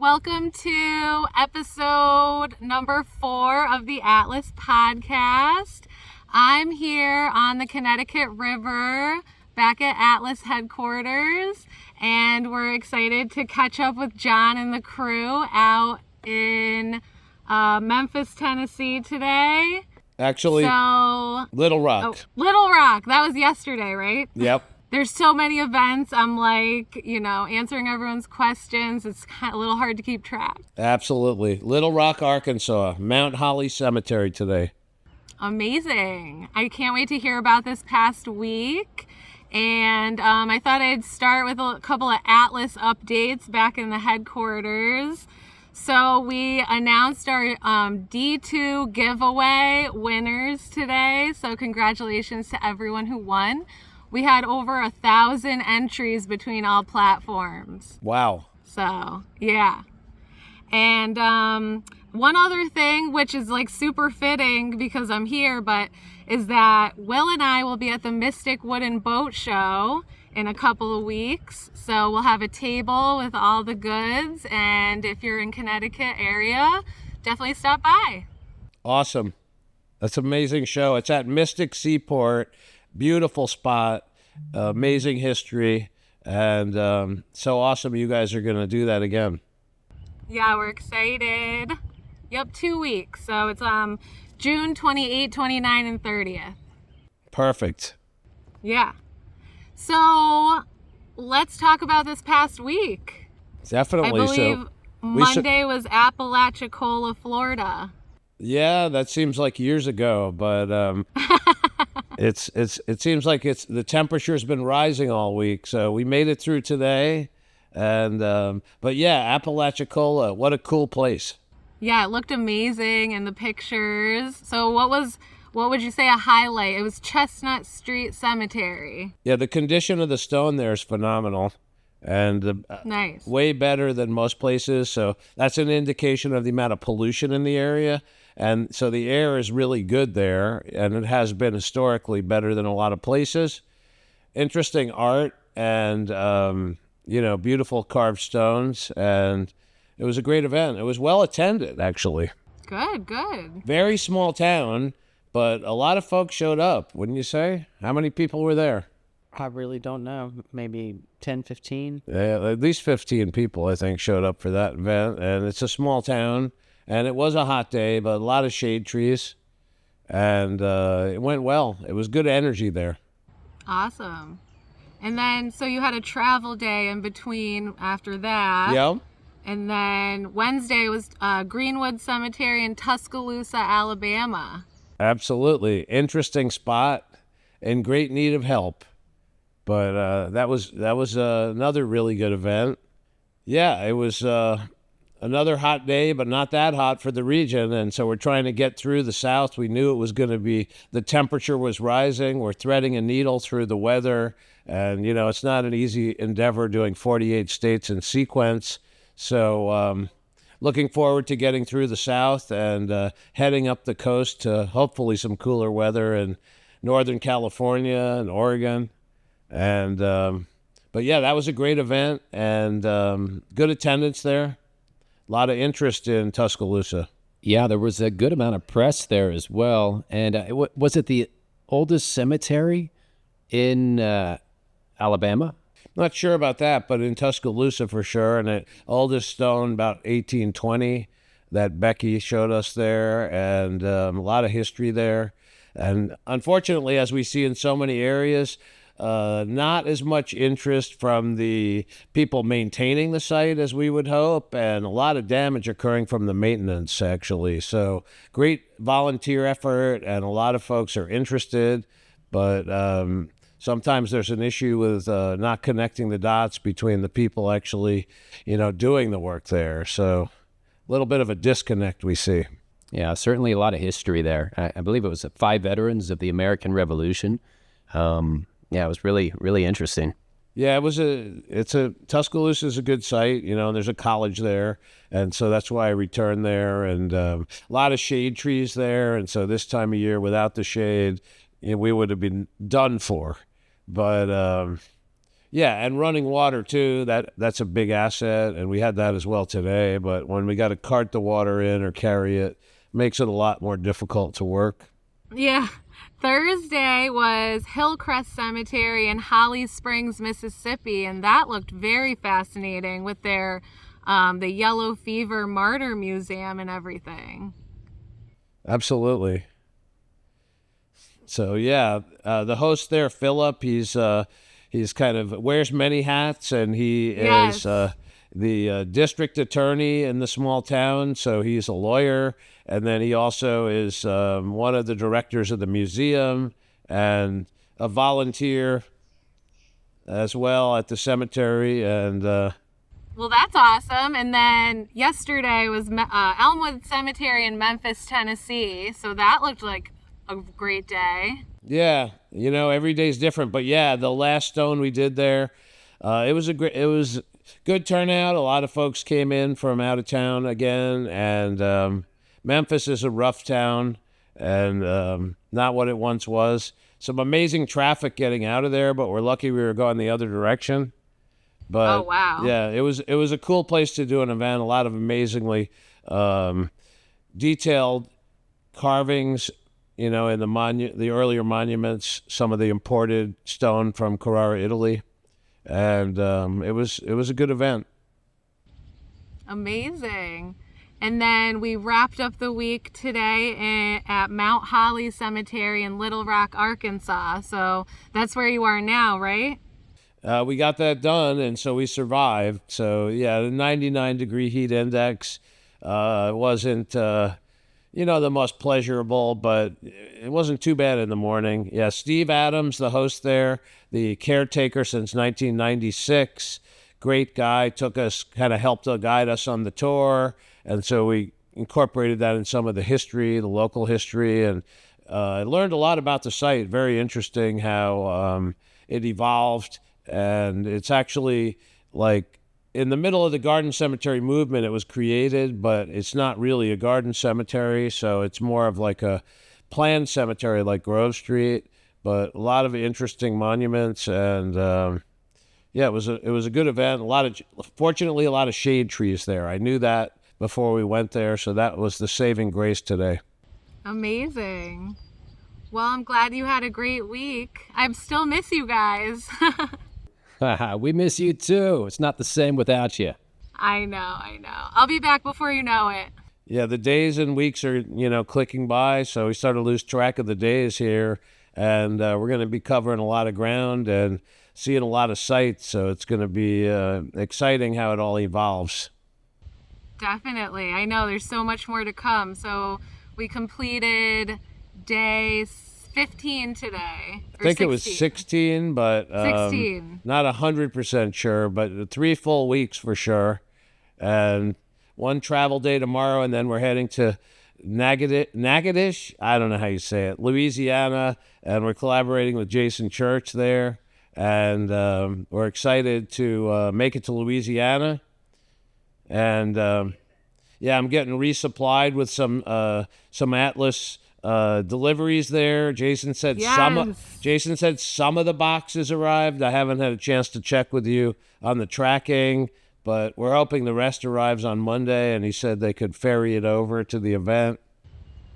Welcome to episode number 4 of the Atlas podcast. I'm here on the Connecticut River back at Atlas headquarters, and we're excited to catch up with John and the crew out in Memphis, Tennessee today. Actually, Little Rock. Oh, Little Rock. That was yesterday, right? Yep. There's so many events. I'm like, answering everyone's questions. It's a little hard to keep track. Absolutely. Little Rock, Arkansas, Mount Holly Cemetery today. Amazing. I can't wait to hear about this past week. And I thought I'd start with a couple of Atlas updates back in the headquarters. So we announced our D2 giveaway winners today. So congratulations to everyone who won. We had over 1,000 entries between all platforms. Wow. So, yeah. And one other thing, which is like super fitting because I'm here, but is that Will and I will be at the Mystic Wooden Boat Show in a couple of weeks. So we'll have a table with all the goods. And if you're in Connecticut area, definitely stop by. Awesome. That's an amazing show. It's at Mystic Seaport. Beautiful spot, amazing history, and so awesome you guys are going to do that again. Yeah, we're excited. Yep, 2 weeks. So it's June 28, 29, and 30th. Perfect. Yeah. So let's talk about this past week. Definitely. I believe Monday was Apalachicola, Florida. Yeah, that seems like years ago, but it seems like the temperature's been rising all week, so we made it through today, and but yeah, Apalachicola, what a cool place. Yeah, it looked amazing in the pictures. So what would you say a highlight? It was Chestnut Street Cemetery. Yeah, the condition of the stone there is phenomenal, and nice. Way better than most places, so that's an indication of the amount of pollution in the area. And so the air is really good there, and it has been historically better than a lot of places. Interesting art and, beautiful carved stones, and it was a great event. It was well attended, actually. Good. Very small town, but a lot of folks showed up, wouldn't you say? How many people were there? I really don't know. Maybe 10, 15? Yeah, at least 15 people, I think, showed up for that event, and it's a small town. And it was a hot day, but a lot of shade trees, and it went well. It was good energy there. Awesome. And then, so you had a travel day in between after that. Yeah. And then Wednesday was Greenwood Cemetery in Tuscaloosa, Alabama. Absolutely. Interesting spot, in great need of help. But that was another really good event. Yeah, it was another hot day, but not that hot for the region. And so we're trying to get through the south. We knew it was going to be, the temperature was rising. We're threading a needle through the weather. And, it's not an easy endeavor doing 48 states in sequence. So looking forward to getting through the south and heading up the coast to hopefully some cooler weather in Northern California and Oregon. And, but yeah, that was a great event and good attendance there. A lot of interest in Tuscaloosa. Yeah, there was a good amount of press there as well. And was it the oldest cemetery in Alabama? Not sure about that, but in Tuscaloosa for sure. And the oldest stone, about 1820, that Becky showed us there, and a lot of history there. And unfortunately, as we see in so many areas, not as much interest from the people maintaining the site as we would hope, and a lot of damage occurring from the maintenance, actually. So great volunteer effort, and a lot of folks are interested, but sometimes there's an issue with not connecting the dots between the people actually, doing the work there. So a little bit of a disconnect we see. Yeah, certainly a lot of history there. I believe it was 5 veterans of the American Revolution. Yeah, it was really, really interesting. Yeah, Tuscaloosa is a good site, and there's a college there. And so that's why I returned there, and a lot of shade trees there. And so this time of year without the shade, we would have been done for. But Yeah, and running water too, that's a big asset, and we had that as well today. But when we got to cart the water in or carry it, makes it a lot more difficult to work. Yeah. Thursday was Hillcrest Cemetery in Holly Springs, Mississippi, and that looked very fascinating with their the Yellow Fever Martyr Museum and everything. Absolutely. So yeah, the host there, Philip, he's kind of wears many hats, and he Yes. is the district attorney in the small town. So he's a lawyer, and then he also is one of the directors of the museum and a volunteer as well at the cemetery. And Well, that's awesome. And then yesterday was Elmwood Cemetery in Memphis, Tennessee. So that looked like a great day. yeah, every day's different, but yeah, the last stone we did there, it was good turnout. A lot of folks came in from out of town again, and Memphis is a rough town and not what it once was. Some amazing traffic getting out of there, but we're lucky we were going the other direction. But Oh, wow. yeah, it was a cool place to do an event. A lot of amazingly detailed carvings, in the earlier monuments, some of the imported stone from Carrara, Italy, and it was a good event. Amazing. And then we wrapped up the week today at Mount Holly Cemetery in Little Rock, Arkansas. So that's where you are now, right? We got that done, and so we survived. So yeah, the 99-degree heat index wasn't the most pleasurable, but it wasn't too bad in the morning. Yeah, Steve Adams, the host there, the caretaker since 1996, great guy, helped to guide us on the tour, and so we incorporated that in some of the local history, and I learned a lot about the site. Very interesting how it evolved, and it's actually like in the middle of the garden cemetery movement. It was created, but it's not really a garden cemetery, so it's more of like a planned cemetery like Grove Street, but a lot of interesting monuments, and yeah, it was a good event. Fortunately, a lot of shade trees there. I knew that before we went there, so that was the saving grace today. Amazing. Well, I'm glad you had a great week. I still miss you guys. We miss you too. It's not the same without you. I know. I'll be back before you know it. Yeah, the days and weeks are, clicking by, so we start to lose track of the days here, and we're going to be covering a lot of ground and seeing a lot of sights, so it's going to be exciting how it all evolves. Definitely. I know there's so much more to come. So we completed day 15 today. I think 16. It was 16, but 16. Not 100% sure, but 3 full weeks for sure. And one travel day tomorrow, and then we're heading to Natchitoches, I don't know how you say it, Louisiana, and we're collaborating with Jason Church there. And we're excited to make it to Louisiana. And yeah, I'm getting resupplied with some Atlas deliveries there. Jason said some of the boxes arrived. I haven't had a chance to check with you on the tracking, but we're hoping the rest arrives on Monday, and he said they could ferry it over to the event.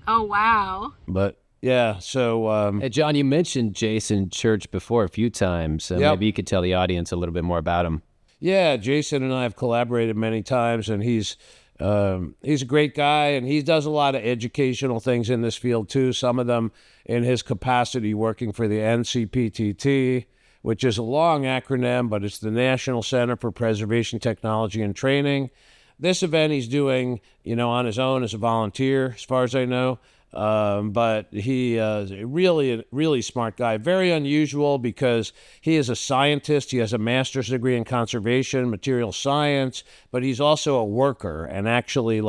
Oh, wow. But yeah, so Hey, John, you mentioned Jason Church before a few times. Yep. Maybe you could tell the audience a little bit more about him. yeah, Jason and I have collaborated many times, and he's a great guy, and he does a lot of educational things in this field too. Some of them in his capacity working for the NCPTT, which is a long acronym, but it's the National Center for Preservation Technology and Training. This event he's doing, on his own as a volunteer, as far as I know. But he is a really smart guy. Very unusual because he is a scientist. He has a master's degree in conservation, material science, but he's also a worker and actually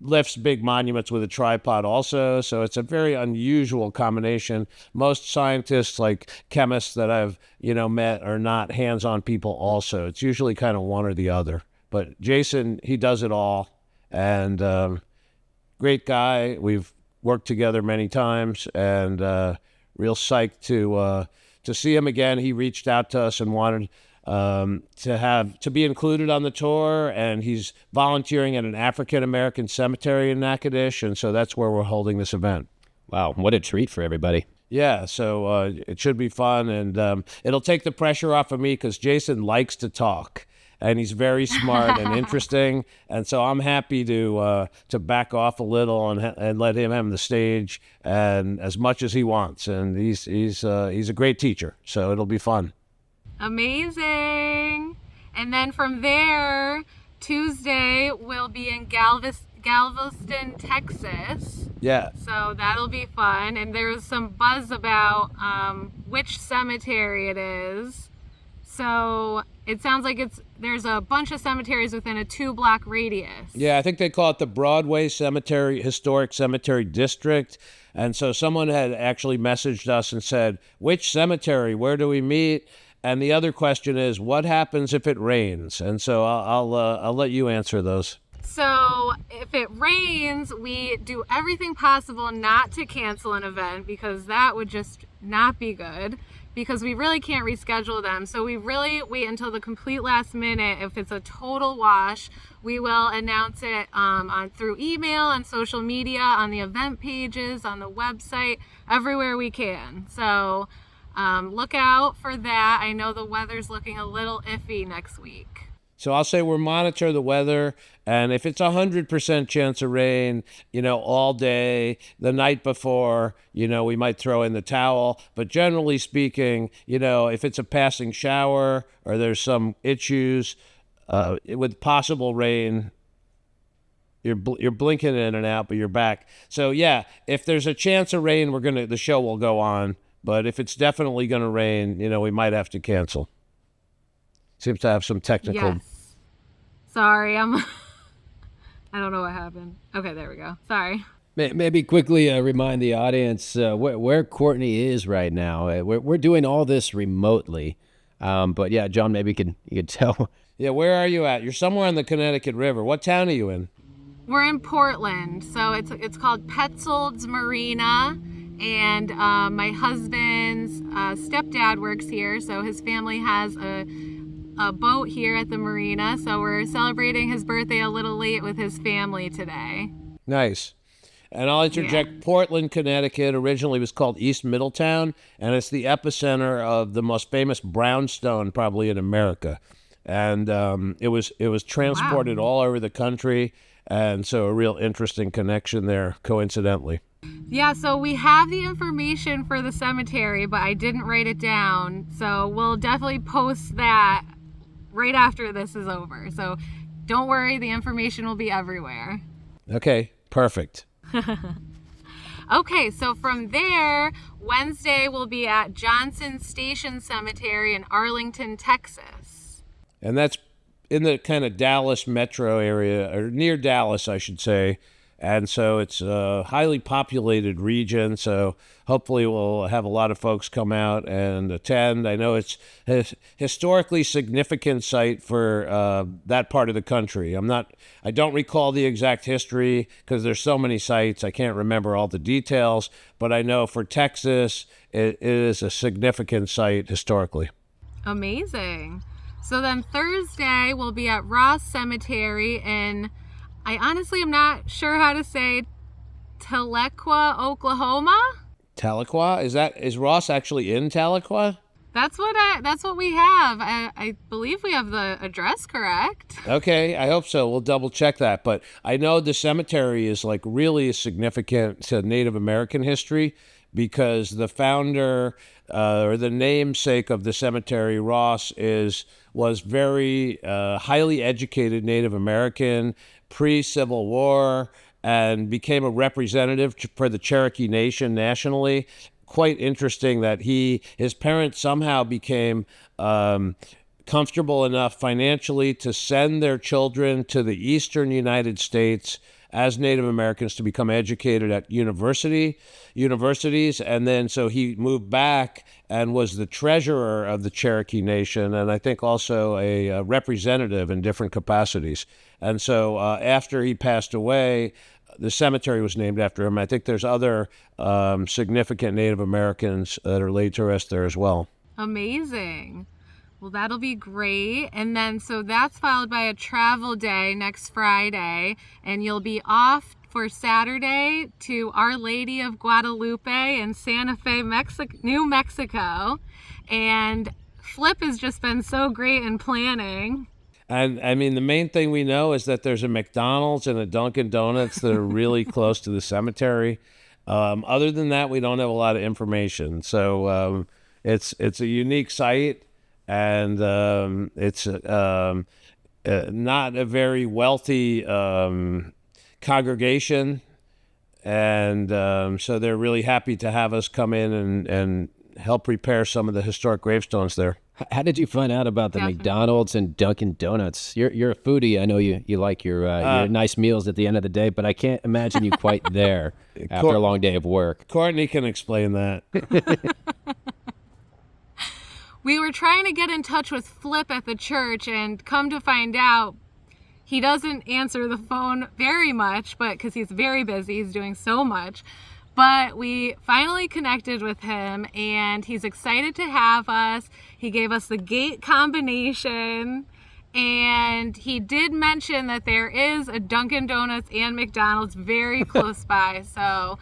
lifts big monuments with a tripod also. So it's a very unusual combination. Most scientists, like chemists that I've, met, are not hands-on people also. It's usually kind of one or the other. But Jason, he does it all. And great he's worked together many times, and real psyched to to see him again. He reached out to us and wanted to be included on the tour, and he's volunteering at an African American cemetery in Natchitoches, and so that's where we're holding this event. Wow, what a treat for everybody. Yeah, so it should be fun, and it'll take the pressure off of me because Jason likes to talk, and he's very smart and interesting, and so I'm happy to back off a little and let him have the stage and as much as he wants, and he's a great teacher, so it'll be fun. Amazing. And then from there, Tuesday we'll be in Galveston, Texas. Yeah. So that'll be fun. And there's some buzz about which cemetery it is. So it sounds like there's a bunch of cemeteries within a 2-block radius. Yeah, I think they call it the Broadway Cemetery, Historic Cemetery District. And so someone had actually messaged us and said, which cemetery, where do we meet? And the other question is, what happens if it rains? And so I'll let you answer those. So if it rains, we do everything possible not to cancel an event because that would just not be good because we really can't reschedule them. So we really wait until the complete last minute. If it's a total wash, we will announce it through email, on social media, on the event pages, on the website, everywhere we can. So look out for that. I know the weather's looking a little iffy next week. So I'll say we'll monitor the weather, and if it's 100% chance of rain, all day, the night before, we might throw in the towel. But generally speaking, if it's a passing shower or there's some issues with possible rain, you're blinking in and out, but you're back. So yeah, if there's a chance of rain, the show will go on. But if it's definitely going to rain, we might have to cancel. Seems to have some technical. Yes. Sorry, I don't know what happened. Okay, there we go. Sorry. Maybe quickly remind the audience where Courtney is right now. We're doing all this remotely, but yeah, John, maybe you could tell. Yeah, where are you at? You're somewhere on the Connecticut River. What town are you in? We're in Portland, so it's called Petzold's Marina, and my husband's stepdad works here, so his family has a boat here at the marina, so we're celebrating his birthday a little late with his family today. Nice. And I'll interject, yeah. Portland, Connecticut originally was called East Middletown, and it's the epicenter of the most famous brownstone probably in America. And it was transported all over the country, and so a real interesting connection there, coincidentally. Yeah, so we have the information for the cemetery, but I didn't write it down, so we'll definitely post that right after this is over. So don't worry, the information will be everywhere. Okay, perfect. Okay, so from there, Wednesday we'll be at Johnson Station Cemetery in Arlington, Texas. And that's in the kind of Dallas metro area, or near Dallas, I should say. And so it's a highly populated region, so hopefully we'll have a lot of folks come out and attend. I know it's a historically significant site for that part of the country. I don't recall the exact history because there's so many sites, I can't remember all the details, but I know for Texas, it is a significant site historically. Amazing. So then Thursday, we'll be at Ross Cemetery in, I honestly am not sure how to say, Tahlequah, Oklahoma. Tahlequah? Is Ross actually in Tahlequah? That's what we have. I believe we have the address correct. Okay, I hope so. We'll double check that. But I know the cemetery is like really significant to Native American history because the founder or the namesake of the cemetery, Ross, was very highly educated Native American pre-Civil War and became a representative for the Cherokee Nation nationally. Quite interesting that his parents somehow became comfortable enough financially to send their children to the eastern United States as Native Americans to become educated at universities, and then so he moved back and was the treasurer of the Cherokee Nation, and I think also a representative in different capacities. And so after he passed away, the cemetery was named after him. I think there's other significant Native Americans that are laid to rest there as well. Amazing. Well, that'll be great. And then, so that's followed by a travel day next Friday, and you'll be off for Saturday to Our Lady of Guadalupe in Santa Fe, New Mexico. And Flip has just been so great in planning. And I mean, the main thing we know is that there's a McDonald's and a Dunkin' Donuts that are really close to the cemetery. Other than that, we don't have a lot of information. So it's a unique site, and it's not a very wealthy congregation, and so they're really happy to have us come in and help repair some of the historic gravestones there. How did you find out about the McDonald's and Dunkin' Donuts? You're a foodie. I know you like your nice meals at the end of the day, but I can't imagine you quite there after a long day of work. Courtney can explain that. We were trying to get in touch with Flip at the church, and come to find out, he doesn't answer the phone very much, but because he's very busy, he's doing so much. But we finally connected with him, and he's excited to have us. He gave us the gate combination, and he did mention that there is a Dunkin' Donuts and McDonald's very close by. So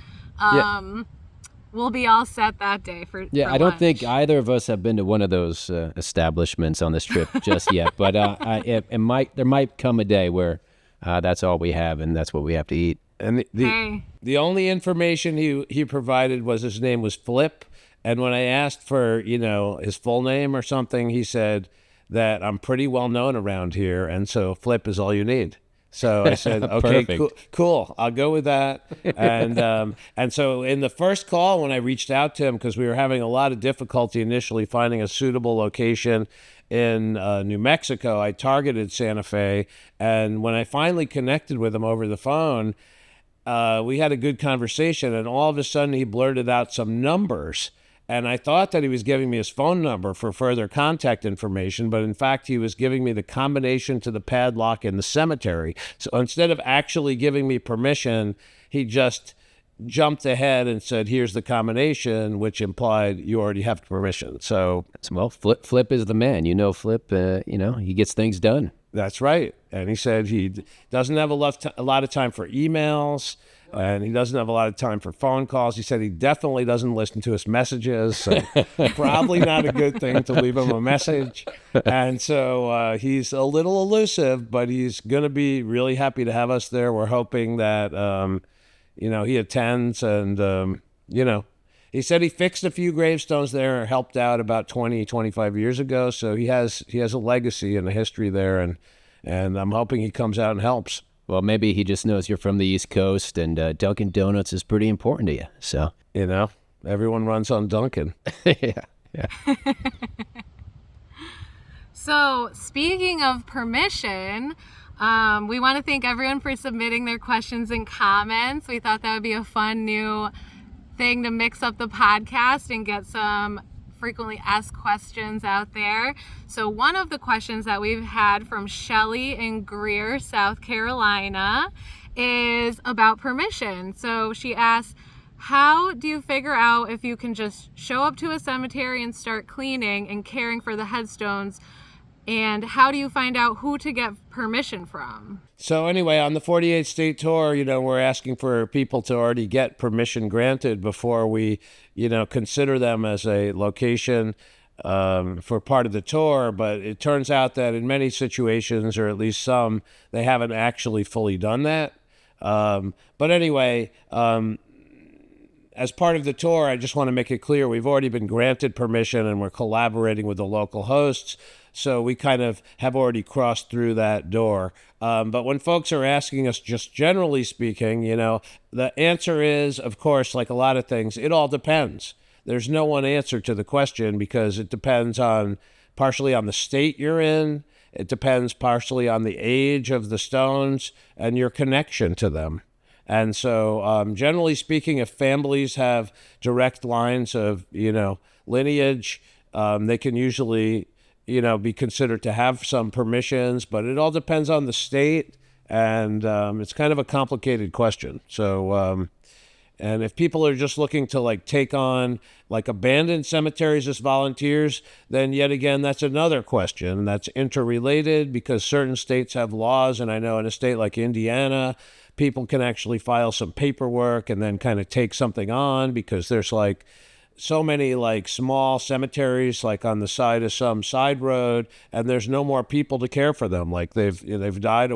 we'll be all set that day for I lunch. don't think either of us have been to one of those establishments on this trip just yet. But there might come a day where that's all we have, and that's what we have to eat. And the only information he provided was his name was Flip. And when I asked for, his full name or something, he said that I'm pretty well known around here. And so Flip is all you need. So I said, okay, cool. I'll go with that. And so in the first call, when I reached out to him, because we were having a lot of difficulty initially finding a suitable location in New Mexico, I targeted Santa Fe. And when I finally connected with him over the phone, we had a good conversation, and all of a sudden he blurted out some numbers. And I thought that he was giving me his phone number for further contact information, but in fact, he was giving me the combination to the padlock in the cemetery. So instead of actually giving me permission, he just jumped ahead and said, here's the combination, which implied you already have permission. So, well, Flip is the man. Flip, he gets things done. That's right. And he said he doesn't have a lot of time for emails, and he doesn't have a lot of time for phone calls. He said he definitely doesn't listen to his messages, so probably not a good thing to leave him a message. And so he's a little elusive, but he's going to be really happy to have us there. We're hoping that, he attends, and, he said he fixed a few gravestones there and helped out about 20-25 years ago. So he has a legacy and a history there, and I'm hoping he comes out and helps. Well, maybe he just knows you're from the East Coast, and Dunkin' Donuts is pretty important to you. So everyone runs on Dunkin'. Yeah. So speaking of permission, we want to thank everyone for submitting their questions and comments. We thought that would be a fun new thing to mix up the podcast and get some frequently asked questions out there. So one of the questions that we've had from Shelly in Greer, South Carolina, is about permission. So she asks, how do you figure out if you can just show up to a cemetery and start cleaning and caring for the headstones? And how do you find out who to get permission from? So anyway, on the 48 state tour, we're asking for people to already get permission granted before we, consider them as a location for part of the tour. But it turns out that in many situations, or at least some, they haven't actually fully done that. But anyway, as part of the tour, I just want to make it clear we've already been granted permission and we're collaborating with the local hosts. So we kind of have already crossed through that door. But when folks are asking us, just generally speaking, the answer is, of course, like a lot of things, it all depends. There's no one answer to the question because it depends partially on the state you're in. It depends partially on the age of the stones and your connection to them. And so generally speaking, if families have direct lines of, lineage, they can usually be considered to have some permissions, but it all depends on the state, and it's kind of a complicated question. So And if people are just looking to like take on like abandoned cemeteries as volunteers, then yet again, that's another question that's interrelated because certain states have laws. And I know in a state like Indiana, people can actually file some paperwork and then kind of take something on because there's like so many like small cemeteries like on the side of some side road, and there's no more people to care for them. Like they've died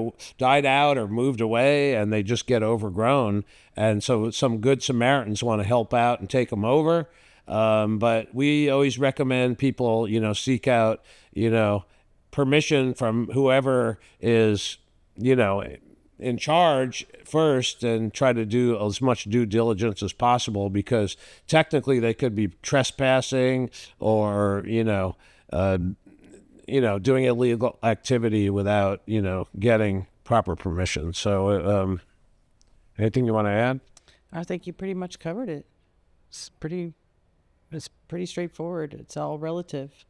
out or moved away, and they just get overgrown. And so some good Samaritans want to help out and take them over. But we always recommend people, seek out, permission from whoever is, in charge first and try to do as much due diligence as possible because technically they could be trespassing or, doing illegal activity without, getting proper permission. So anything you want to add? I think you pretty much covered it. It's pretty straightforward. It's all relative.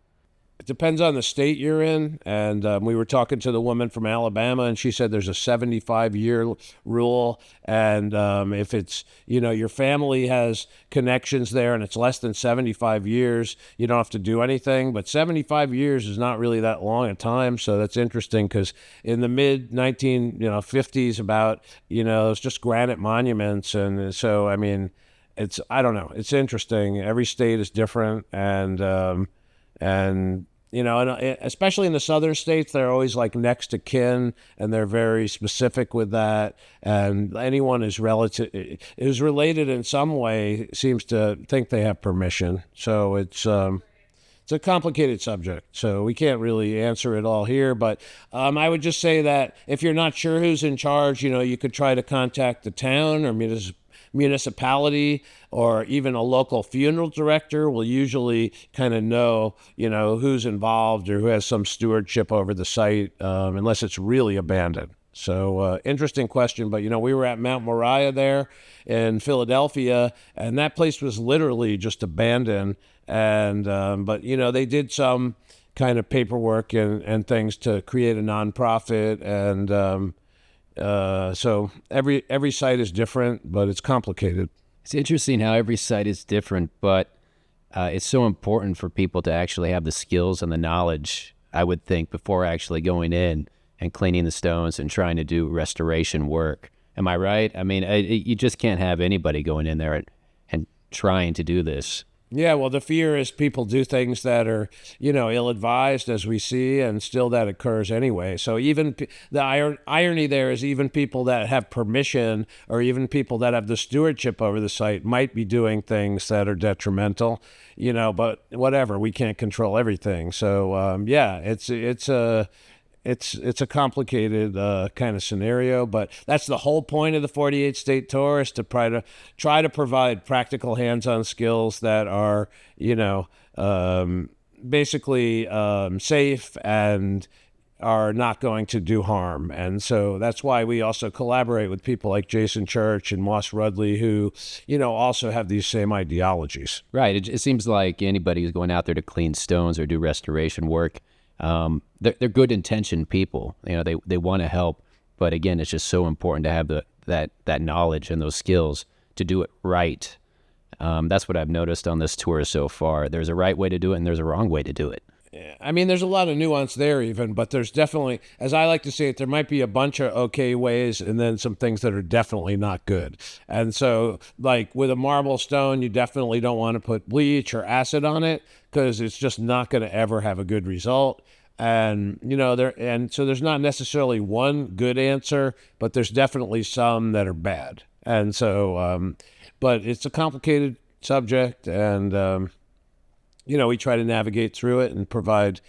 It depends on the state you're in. And we were talking to the woman from Alabama, and she said there's a 75-year rule. And if it's, your family has connections there and it's less than 75 years, you don't have to do anything. But 75 years is not really that long a time. So that's interesting because in the mid 50s about, it's just granite monuments. And so, I mean, I don't know. It's interesting. Every state is different. And especially in the southern states, they're always like next to kin, and they're very specific with that. And anyone who's related in some way seems to think they have permission. So it's a complicated subject. So we can't really answer it all here. But I would just say that if you're not sure who's in charge, you could try to contact the town or municipality, or even a local funeral director will usually kind of know, who's involved or who has some stewardship over the site, unless it's really abandoned. So interesting question. But, we were at Mount Moriah there in Philadelphia, and that place was literally just abandoned. And but, they did some kind of paperwork and things to create a nonprofit. And so every site is different, but it's complicated. It's interesting how every site is different, but it's so important for people to actually have the skills and the knowledge, I would think, before actually going in and cleaning the stones and trying to do restoration work. Am I right? I mean, you just can't have anybody going in there and trying to do this. Yeah, well, the fear is people do things that are, ill-advised, as we see, and still that occurs anyway. So even the irony there is even people that have permission or even people that have the stewardship over the site might be doing things that are detrimental, but whatever, we can't control everything. So, it's a complicated kind of scenario, but that's the whole point of the 48 state tour, is to try to provide practical hands-on skills that are, basically safe and are not going to do harm. And so that's why we also collaborate with people like Jason Church and Moss Rudley, who, also have these same ideologies. Right. It seems like anybody who's going out there to clean stones or do restoration work, they're good intentioned people. They want to help, but again, it's just so important to have that knowledge and those skills to do it right. That's what I've noticed on this tour so far. There's a right way to do it and there's a wrong way to do it. Yeah, I mean, there's a lot of nuance there even, but there's definitely, as I like to say it, there might be a bunch of okay ways and then some things that are definitely not good. And so, like with a marble stone, you definitely don't want to put bleach or acid on it because it's just not going to ever have a good result. And, so there's not necessarily one good answer, but there's definitely some that are bad. And so, but it's a complicated subject, and, we try to navigate through it and provide,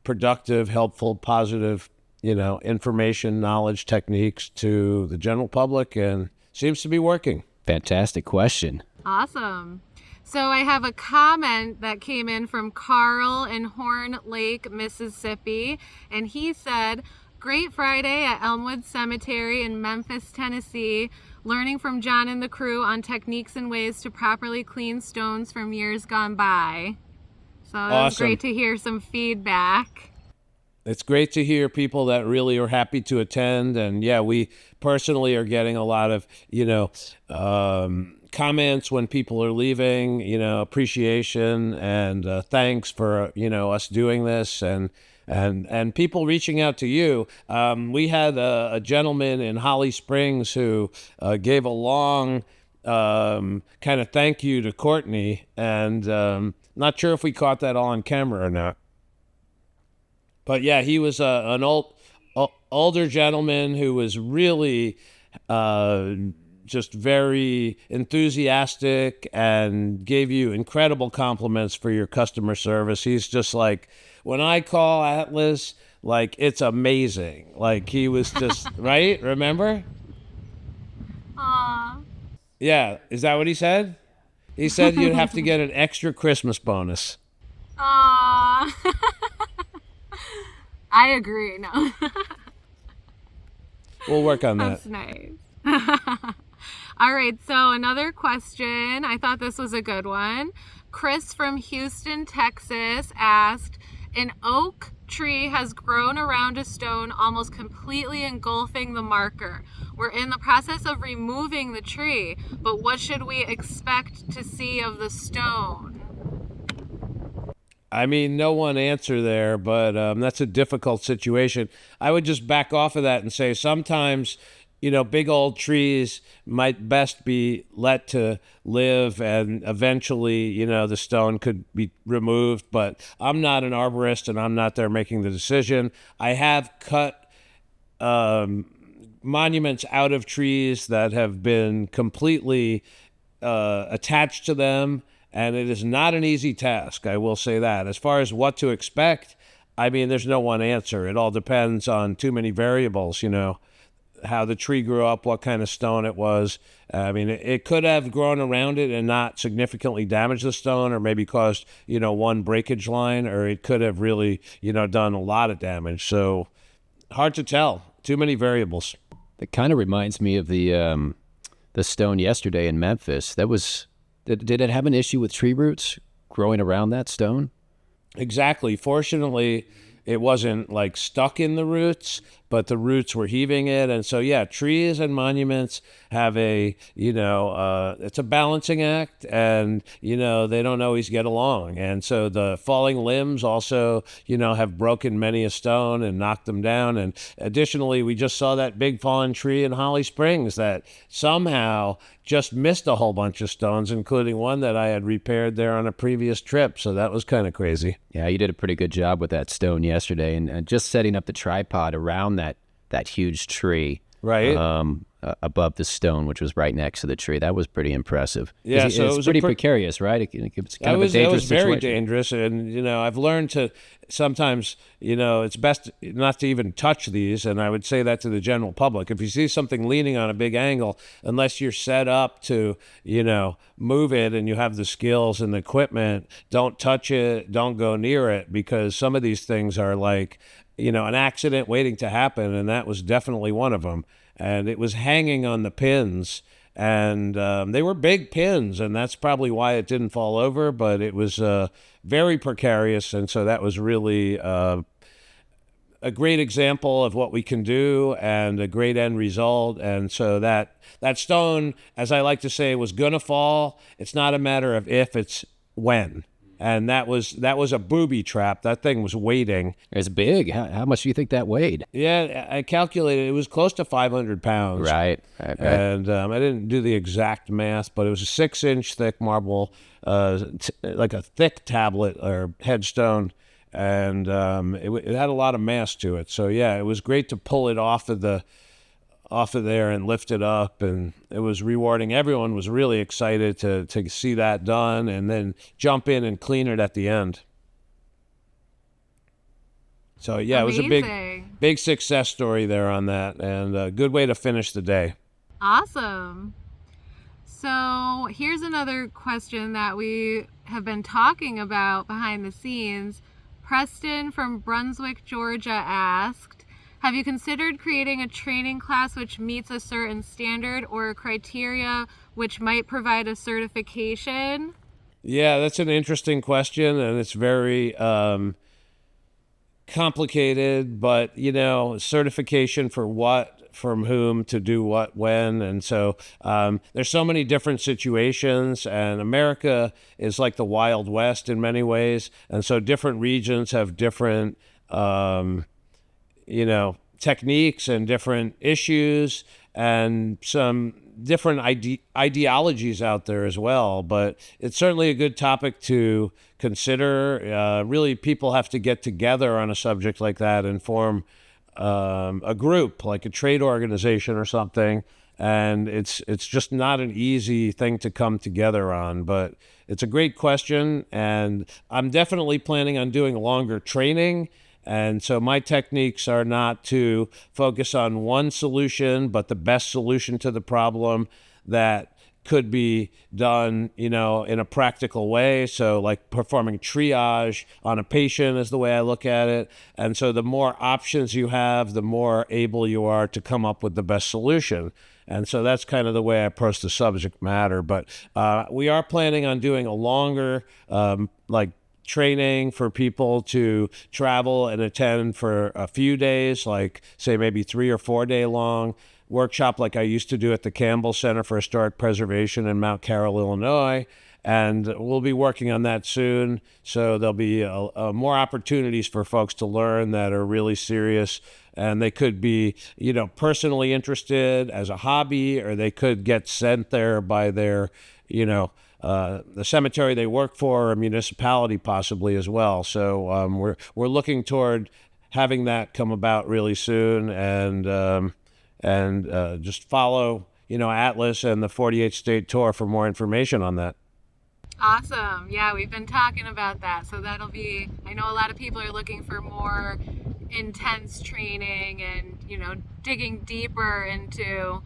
productive, helpful, positive, information, knowledge, techniques to the general public, and seems to be working. Fantastic question. Awesome. So I have a comment that came in from Carl in Horn Lake, Mississippi, and he said, "Great Friday at Elmwood Cemetery in Memphis, Tennessee, learning from John and the crew on techniques and ways to properly clean stones from years gone by." So that was great to hear some feedback. It's great to hear people that really are happy to attend. And yeah, we personally are getting a lot of, comments when people are leaving, appreciation and thanks for, us doing this and people reaching out to you. We had a gentleman in Holly Springs who gave a long kind of thank you to Courtney, and not sure if we caught that all on camera or not. But yeah, he was an older gentleman who was really just very enthusiastic and gave you incredible compliments for your customer service. He's just like, when I call Atlas, like, it's amazing. Like, he was just, right? Remember? Aw. Yeah. Is that what he said? He said you'd have to get an extra Christmas bonus. Aw. I agree. No. We'll work on that. That's nice. All right, so another question. I thought this was a good one. Chris from Houston, Texas asked, an oak tree has grown around a stone, almost completely engulfing the marker. We're in the process of removing the tree, but what should we expect to see of the stone? I mean, no one answer there, but that's a difficult situation. I would just back off of that and say sometimes, big old trees might best be let to live, and eventually, the stone could be removed. But I'm not an arborist, and I'm not there making the decision. I have cut monuments out of trees that have been completely attached to them, and it is not an easy task, I will say that. As far as what to expect, I mean, there's no one answer. It all depends on too many variables, how the tree grew up, what kind of stone it was. I mean, it could have grown around it and not significantly damaged the stone, or maybe caused, one breakage line, or it could have really, done a lot of damage. So hard to tell. Too many variables. That kind of reminds me of the stone yesterday in Memphis. Did it have an issue with tree roots growing around that stone? Exactly. Fortunately, it wasn't like stuck in the roots, but the roots were heaving it. And so, yeah, trees and monuments have it's a balancing act, and, they don't always get along. And so the falling limbs also, have broken many a stone and knocked them down. And additionally, we just saw that big fallen tree in Holly Springs that somehow just missed a whole bunch of stones, including one that I had repaired there on a previous trip. So that was kind of crazy. Yeah, you did a pretty good job with that stone yesterday, and just setting up the tripod around that huge tree, right, above the stone, which was right next to the tree. That was pretty impressive. Yeah, so it was pretty precarious, right? It's kind of a dangerous That was very situation. dangerous, and I've learned to sometimes, it's best not to even touch these, and I would say that to the general public. If you see something leaning on a big angle, unless you're set up to, move it and you have the skills and the equipment, don't touch it, don't go near it, because some of these things are like, an accident waiting to happen, and that was definitely one of them. And it was hanging on the pins, and they were big pins, and that's probably why it didn't fall over, but it was very precarious, and so that was really a great example of what we can do and a great end result. And so that stone, as I like to say, was going to fall. It's not a matter of if, it's when. And that was a booby trap. That thing was waiting. It's big. How much do you think that weighed? Yeah, I calculated it was close to 500 pounds. Right. And I didn't do the exact math, but it was a 6-inch thick marble, like a thick tablet or headstone, and it had a lot of mass to it. So yeah, it was great to pull it off of there and lift it up, and it was rewarding. Everyone was really excited to see that done, and then jump in and clean it at the end. So yeah, Amazing. It was a big success story there on that, and a good way to finish the day. Awesome. So here's another question that we have been talking about behind the scenes. Preston from Brunswick, Georgia asked, have you considered creating a training class which meets a certain standard or criteria which might provide a certification? Yeah, that's an interesting question, and it's very kind complicated, but, certification for what, from whom, to do what, when. And so there's so many different situations, and America is like the Wild West in many ways. And so different regions have different, techniques and different issues, and some different ideologies out there as well. But it's certainly a good topic to consider. Really, people have to get together on a subject like that and form a group, like a trade organization or something. And it's just not an easy thing to come together on. But it's a great question, and I'm definitely planning on doing longer training. And so my techniques are not to focus on one solution, but the best solution to the problem that could be done, in a practical way. So like performing triage on a patient is the way I look at it. And so the more options you have, the more able you are to come up with the best solution. And so that's kind of the way I approach the subject matter. But we are planning on doing a longer, training for people to travel and attend for a few days, like say maybe 3 or 4 day long workshop like I used to do at the Campbell Center for Historic Preservation in Mount Carroll, Illinois. And we'll be working on that soon. So there'll be more opportunities for folks to learn that are really serious. And they could be, personally interested as a hobby, or they could get sent there by their, the cemetery they work for, or a municipality possibly as well. So we're looking toward having that come about really soon, and just follow Atlas and the 48 state tour for more information on that. Awesome. Yeah, we've been talking about that. So that'll be, I know a lot of people are looking for more intense training and, digging deeper into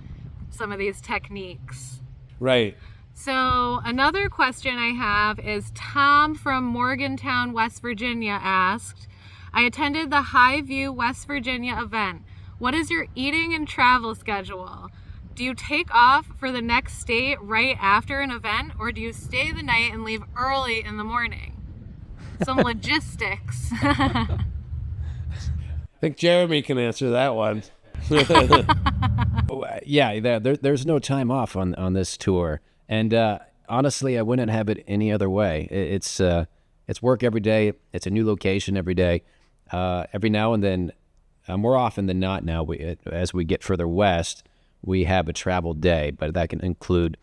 some of these techniques. Right. So another question I have is Tom from Morgantown, West Virginia asked, I attended the Highview, West Virginia event. What is your eating and travel schedule? Do you take off for the next state right after an event, or do you stay the night and leave early in the morning? Some logistics. I think Jeremy can answer that one. Yeah, there's no time off on this tour. And honestly, I wouldn't have it any other way. It's work every day. It's a new location every day. Every now and then, more often than not now, as we get further west, we have a travel day, but that can include,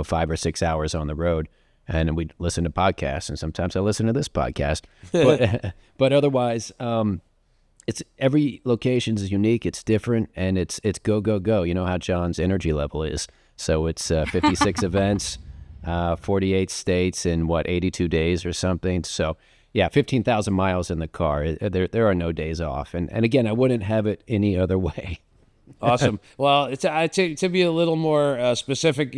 5 or 6 hours on the road. And we listen to podcasts, and sometimes I listen to this podcast. But otherwise, it's every location is unique. It's different, and it's go, go, go. You know how John's energy level is. So it's 56 events, 48 states in 82 days or something. So yeah, 15,000 miles in the car. There are no days off. And again, I wouldn't have it any other way. Awesome. Well, to be a little more specific,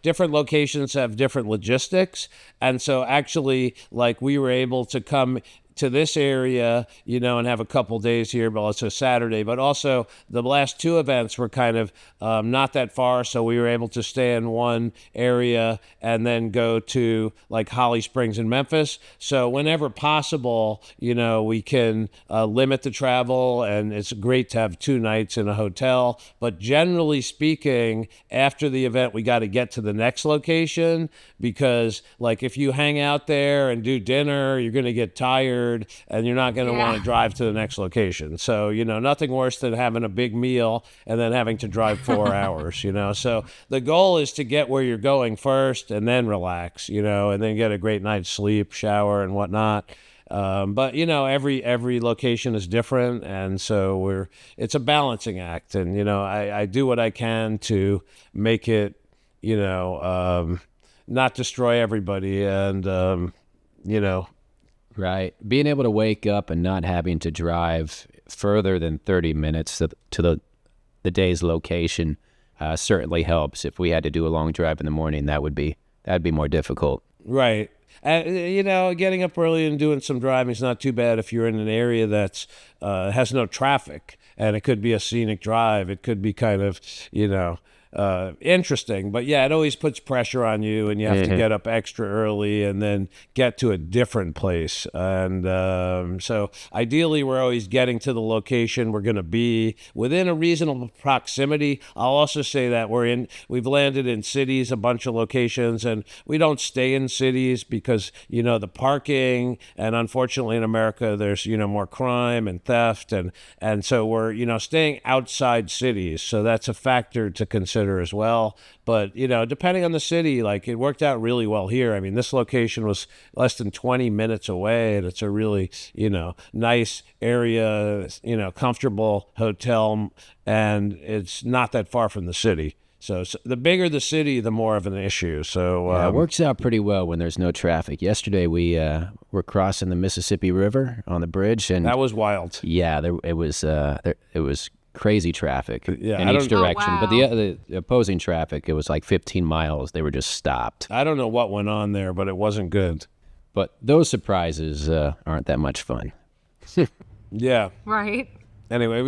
different locations have different logistics. And so actually, like, we were able to come to this area, and have a couple days here, but it's a Saturday. But also the last two events were kind of not that far, so we were able to stay in one area and then go to like Holly Springs in Memphis. So whenever possible, we can limit the travel, and it's great to have 2 nights in a hotel. But generally speaking, after the event, we got to get to the next location, because like if you hang out there and do dinner, you're going to get tired, and you're not going to want to drive to the next location. So, nothing worse than having a big meal and then having to drive 4 hours, So the goal is to get where you're going first and then relax, and then get a great night's sleep, shower and whatnot. But every location is different, and so it's a balancing act, and I do what I can to make it not destroy everybody, and Right. Being able to wake up and not having to drive further than 30 minutes to the day's location certainly helps. If we had to do a long drive in the morning, that'd be more difficult. Right. Getting up early and doing some driving is not too bad if you're in an area that's has no traffic, and it could be a scenic drive. It could be kind of, interesting. But yeah, it always puts pressure on you, and you have to get up extra early and then get to a different place. And so ideally, we're always getting to the location we're going to be within a reasonable proximity. I'll also say that we've landed in cities, a bunch of locations, and we don't stay in cities because, the parking, and unfortunately in America, there's, more crime and theft. And so we're, staying outside cities. So that's a factor to consider as well. But, depending on the city, like it worked out really well here. I mean, this location was less than 20 minutes away, and it's a really, nice area, comfortable hotel, and it's not that far from the city. So the bigger the city, the more of an issue. So it works out pretty well when there's no traffic. Yesterday, we were crossing the Mississippi River on the bridge, and that was wild. Yeah, it was crazy traffic in each direction. Oh, wow. But the opposing traffic, it was like 15 miles. They were just stopped. I don't know what went on there, but it wasn't good. But those surprises aren't that much fun. Yeah. Right. Anyway,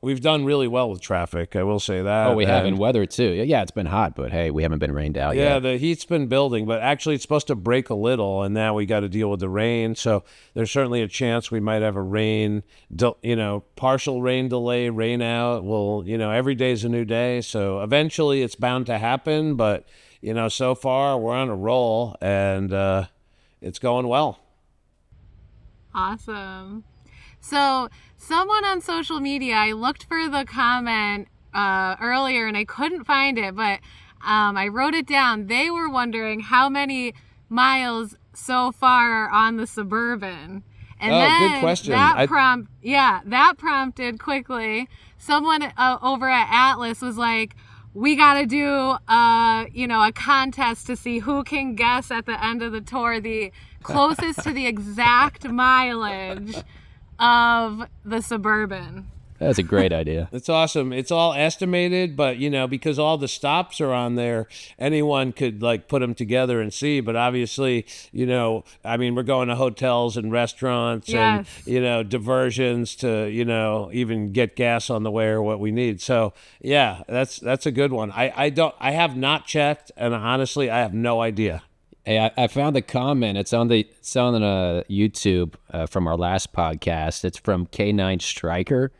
we've done really well with traffic. I will say that. Oh, we have in weather too. Yeah, it's been hot, but hey, we haven't been rained out yet. Yeah, the heat's been building, but actually it's supposed to break a little, and now we got to deal with the rain. So there's certainly a chance we might have a partial rain delay, rain out. Well, every day's a new day. So eventually it's bound to happen, but so far we're on a roll, and it's going well. Awesome. So someone on social media, I looked for the comment earlier and I couldn't find it, but I wrote it down. They were wondering how many miles so far are on the Suburban. And then good question. That prompted quickly. Someone over at Atlas was like, we got to do a contest to see who can guess at the end of the tour the closest to the exact mileage of the Suburban. That's a great idea. It's awesome. It's all estimated, but because all the stops are on there, anyone could put them together and see. But obviously, we're going to hotels and restaurants and diversions to even get gas on the way or what we need. So yeah, that's a good one. I have not checked, and honestly, I have no idea. Hey, I found the comment. It's on YouTube from our last podcast. It's from K9 Striker.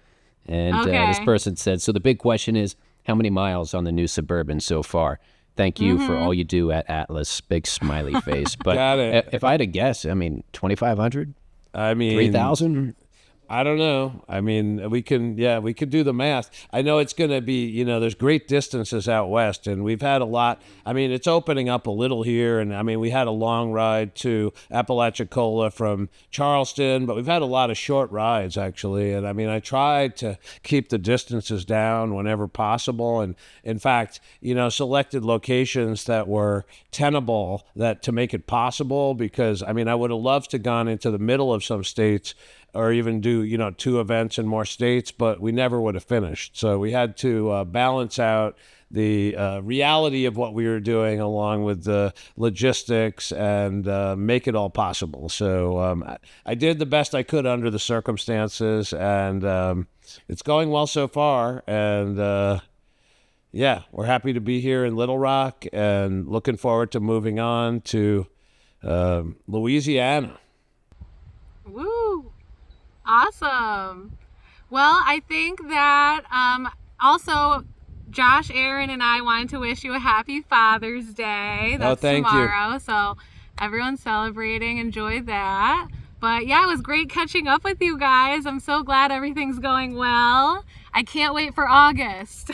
And this person said, so the big question is, how many miles on the new Suburban so far? Thank you for all you do at Atlas. Big smiley face. But Got it. If I had to guess, 2,500? 3,000? I don't know. We could do the math. I know it's going to be, there's great distances out west, and we've had a lot. It's opening up a little here, and we had a long ride to Apalachicola from Charleston, but we've had a lot of short rides, actually. And I tried to keep the distances down whenever possible. And in fact, selected locations that were tenable to make it possible, because, I would have loved to gone into the middle of some states or even do, 2 events in more states, but we never would have finished. So we had to balance out the reality of what we were doing along with the logistics and make it all possible. So I did the best I could under the circumstances, and it's going well so far. And we're happy to be here in Little Rock and looking forward to moving on to Louisiana. Woo! Awesome. Well, I think that also Josh, Aaron, and I wanted to wish you a happy Father's Day. That's tomorrow. So everyone's celebrating. Enjoy that. But yeah, it was great catching up with you guys. I'm so glad everything's going well. I can't wait for August.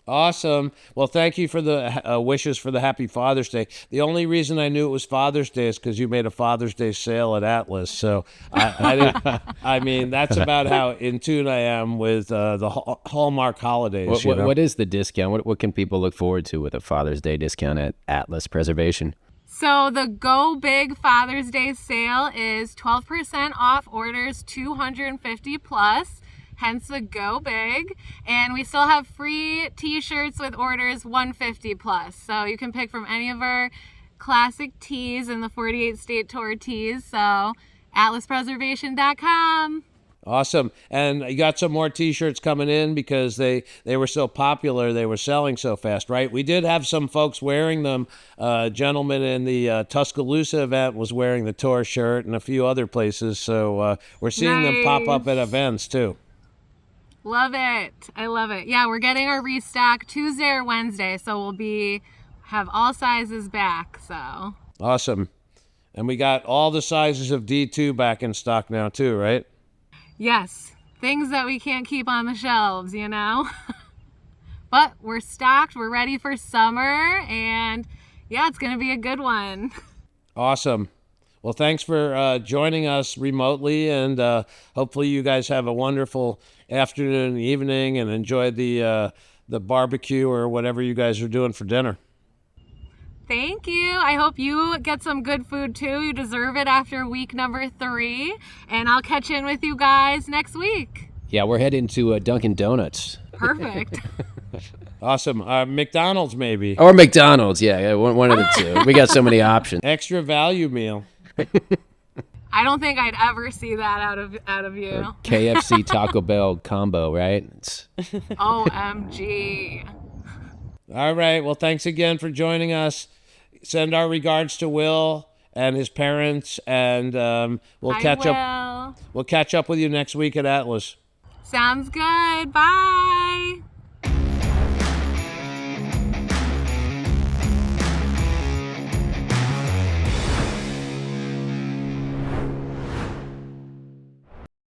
Awesome. Well, thank you for the wishes for the Happy Father's Day. The only reason I knew it was Father's Day is because you made a Father's Day sale at Atlas. So I didn't. That's about how in tune I am with the Hallmark holidays. What is the discount? What can people look forward to with a Father's Day discount at Atlas Preservation? So the Go Big Father's Day sale is 12% off orders 250 plus. Hence the Go Big. And we still have free t-shirts with orders 150 plus. So you can pick from any of our classic tees and the 48 state tour tees. So atlaspreservation.com. Awesome. And you got some more T-shirts coming in because they were so popular. They were selling so fast, right? We did have some folks wearing them. A gentleman in the Tuscaloosa event was wearing the tour shirt and a few other places. So we're seeing them pop up at events too. Love it. I love it. Yeah, we're getting our restock Tuesday or Wednesday. So we'll have all sizes back. So awesome. And we got all the sizes of D2 back in stock now too, right? yes, things that we can't keep on the shelves, you know. But we're stocked. We're ready for summer. And yeah, it's going to be a good one. Awesome. Well, thanks for joining us remotely. And hopefully you guys have a wonderful afternoon and evening and enjoy the barbecue or whatever you guys are doing for dinner. Thank you. I hope you get some good food too. You deserve it after week number 3. And I'll catch in with you guys next week. Yeah, we're heading to Dunkin' Donuts. Perfect. Awesome. McDonald's maybe. Or McDonald's, yeah, one of the two. We got so many options. Extra value meal. I don't think I'd ever see that out of you. Or KFC Taco Bell combo, right? OMG. All right. Well, thanks again for joining us. Send our regards to Will and his parents, and we'll catch up. We'll catch up with you next week at Atlas. Sounds good. Bye.